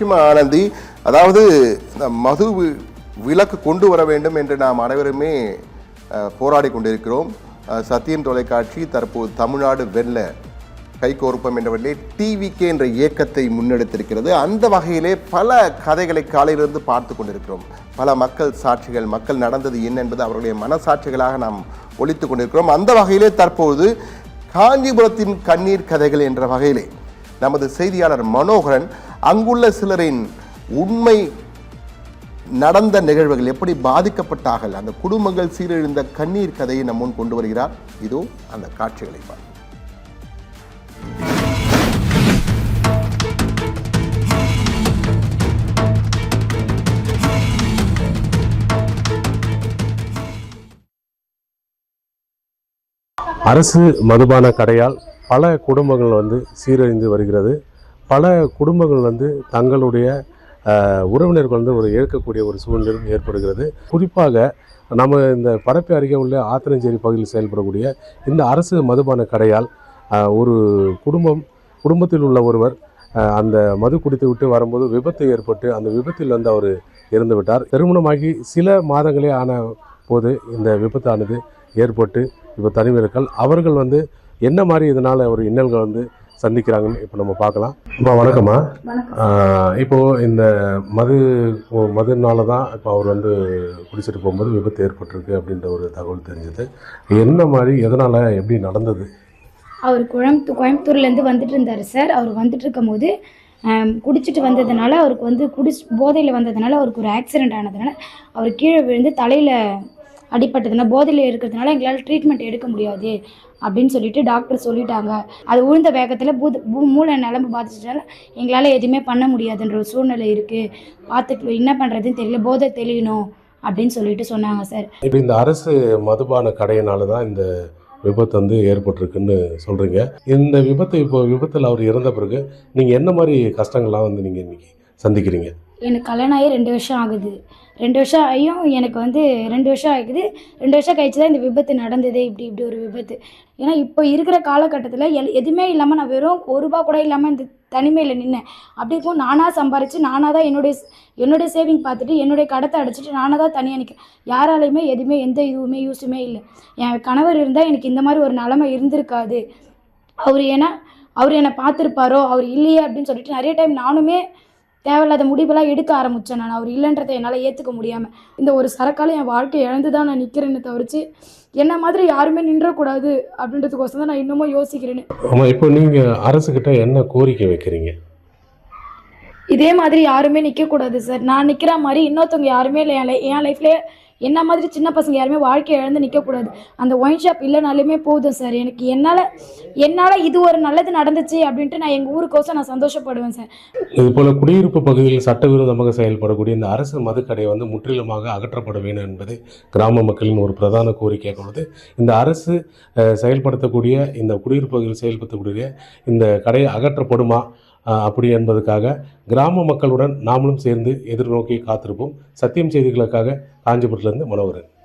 நிச்சயமா ஆனந்தி, அதாவது இந்த மது விலக்கு கொண்டு வர வேண்டும் என்று நாம் அனைவருமே போராடி கொண்டிருக்கிறோம். சத்தியம் தொலைக்காட்சி தற்போது தமிழ்நாடு வெல்ல கைகோர்ப்பம் என்ற வகையிலே டிவிகே என்ற இயக்கத்தை முன்னெடுத்திருக்கிறது. அந்த வகையிலே பல கதைகளை காலையிலிருந்து பார்த்து கொண்டிருக்கிறோம். பல மக்கள் சாட்சிகள், மக்கள் நடந்தது என்ன என்பது அவர்களுடைய மனசாட்சிகளாக நாம் ஒலித்து கொண்டிருக்கிறோம். அந்த வகையிலே தற்போது காஞ்சிபுரத்தின் கண்ணீர் கதைகள் என்ற வகையிலே நமது செய்தியாளர் மனோகரன் அங்குள்ள சிலரின் உண்மை நடந்த நிகழ்வுகள் எப்படி பாதிக்கப்பட்டார்கள், அந்த குடும்பங்கள் சீரழிந்த கண்ணீர் கதையை நம் முன் கொண்டு வருகிறார். இதோ அந்த காட்சிகளை பார்ப்போம். அரசு மதுபான கடையால் பல குடும்பங்கள் சீரழிந்து வருகிறது. பல குடும்பங்கள் தங்களுடைய உறவினர்கள் ஒரு இழக்கக்கூடிய ஒரு சூழ்நிலை ஏற்படுகிறது. குறிப்பாக நம்ம இந்த பரப்பி அருகே உள்ள ஆத்தனஞ்சேரி பகுதியில் செயல்படக்கூடிய இந்த அரசு மதுபான கடையால் ஒரு குடும்பத்தில் உள்ள ஒருவர் அந்த மது குடித்து விட்டு வரும்போது விபத்து ஏற்பட்டு அந்த விபத்தில் அவர் இறந்து விட்டார். திருமணமாகி சில மாதங்களே ஆன போது இந்த விபத்தானது ஏற்பட்டு இப்போ தனிமையிருக்கால் அவர்கள் என்ன மாதிரி இதனால் ஒரு இன்னல்கள் சந்திக்கிறாங்கன்னு இப்போ நம்ம பார்க்கலாம். அம்மா வணக்கம்மா. இப்போது இந்த மதுனால தான் இப்போ அவர் குடிச்சிட்டு போகும்போது விபத்து ஏற்பட்டிருக்கு அப்படின்ற ஒரு தகவல் தெரிஞ்சது. என்ன மாதிரி, எதனால், எப்படி நடந்தது? அவர் கோயம்புத்தூர்லேருந்து வந்துட்டு இருந்தார் சார். அவர் வந்துட்டு இருக்கும் போது குடிச்சிட்டு வந்ததுனால அவருக்கு போதையில் வந்ததுனால அவருக்கு ஒரு ஆக்சிடெண்ட் ஆனதுனால அவர் கீழே விழுந்து தலையில் அடிப்பட்டதுனால போதையில் இருக்கிறதுனால எங்களால் ட்ரீட்மெண்ட் எடுக்க முடியாது அப்படின்னு சொல்லிட்டு டாக்டர் சொல்லிட்டாங்க. அது உழுந்த வேகத்தில் மூளை நரம்பு பாதிச்சதுனால எங்களால் எதுவுமே பண்ண முடியாதுன்ற ஒரு சூழ்நிலை இருக்குது, பார்த்துட்டு என்ன பண்ணுறதுன்னு தெரியல, போதை தெளியணும் அப்படின்னு சொல்லிட்டு சொன்னாங்க சார். இப்போ இந்த அரசு மதுபான கடையினால தான் இந்த விபத்து ஏற்பட்டிருக்குன்னு சொல்கிறீங்க. இந்த விபத்தில் அவர் இறந்த பிறகு நீங்கள் என்ன மாதிரி கஷ்டங்கள்லாம் நீங்கள் இன்றைக்கி சந்திக்கிறீங்க? எனக்கு கல்யாணம் ஆகி 2 வருஷம் ஆகுது. 2 வருஷம் ஆகியும் எனக்கு 2 வருஷம் ஆகுது. 2 வருஷம் கழிச்சு தான் இந்த விபத்து நடந்ததே. இப்படி ஒரு விபத்து. ஏன்னா இப்போ இருக்கிற காலகட்டத்தில் எதுவுமே இல்லாமல் நான் வெறும் ₹1 கூட இல்லாமல் இந்த தனிமையில் நின்னேன். அப்படி இருக்கும் நானாக சம்பாரித்து நானாக தான் என்னுடைய சேவிங் பார்த்துட்டு என்னுடைய கடத்தை அடைச்சிட்டு நானாக தான் தனியாக நிற்கிறேன். யாராலையுமே எதுவுமே எந்த யூஸுமே இல்லை. என் கணவர் இருந்தால் எனக்கு இந்த மாதிரி ஒரு நிலைமை இருந்திருக்காது. அவர் என்னை பார்த்துருப்பாரோ, அவர் இல்லையே அப்படின்னு சொல்லிட்டு நிறைய டைம் நானுமே தேவையில்லாத முடிவெல்லாம் எடுக்க ஆரம்பித்தேன். நான் அவர் இல்லைன்றதை என்னால் ஏற்றுக்க முடியாமல் இந்த ஒரு சரக்கால என் வாழ்க்கையை இழந்து தான் நான் நிற்கிறேன்னு தவிர்த்து என்ன மாதிரி யாருமே நின்றக்கூடாது அப்படின்றதுக்கோசம் தான் நான் இன்னமும் யோசிக்கிறேன்னு. ஆமாம், இப்போ நீங்கள் அரசுக்கிட்ட என்ன கோரிக்கை வைக்கிறீங்க? இதே மாதிரி யாருமே நிற்கக்கூடாது சார். நான் நிற்கிற மாதிரி இன்னொருத்தவங்க யாருமே இல்லை என் லைஃப்லேயே. என்ன மாதிரி சின்ன பசங்க யாருமே வாழ்க்கையை இழந்து நிற்கக்கூடாது. அந்த ஒயின் ஷாப் இல்லைனாலுமே போதும் சார். எனக்கு என்னால் இது ஒரு நல்லது நடந்துச்சு அப்படின்ட்டு நான் எங்கள் ஊருக்கோசம் நான் சந்தோஷப்படுவேன் சார். இதுபோல் குடியிருப்பு பகுதியில் சட்டவிரோதமாக செயல்படக்கூடிய இந்த அரசு மதுக்கடை முற்றிலுமாக அகற்றப்பட வேண்டும் என்பது கிராம மக்களின் ஒரு பிரதான கோரிக்கையாக உள்ளது. இந்த அரசு செயல்படுத்தக்கூடிய இந்த குடியிருப்பு பகுதியில் செயல்படுத்தக்கூடிய இந்த கடையை அகற்றப்படுமா அப்படி என்பதற்காக கிராம மக்களுடன் நாமளும் சேர்ந்து எதிர்நோக்கி காத்திருப்போம். சத்தியம் செய்திகளுக்காக காஞ்சிபுரத்திலிருந்து மனோகரன்.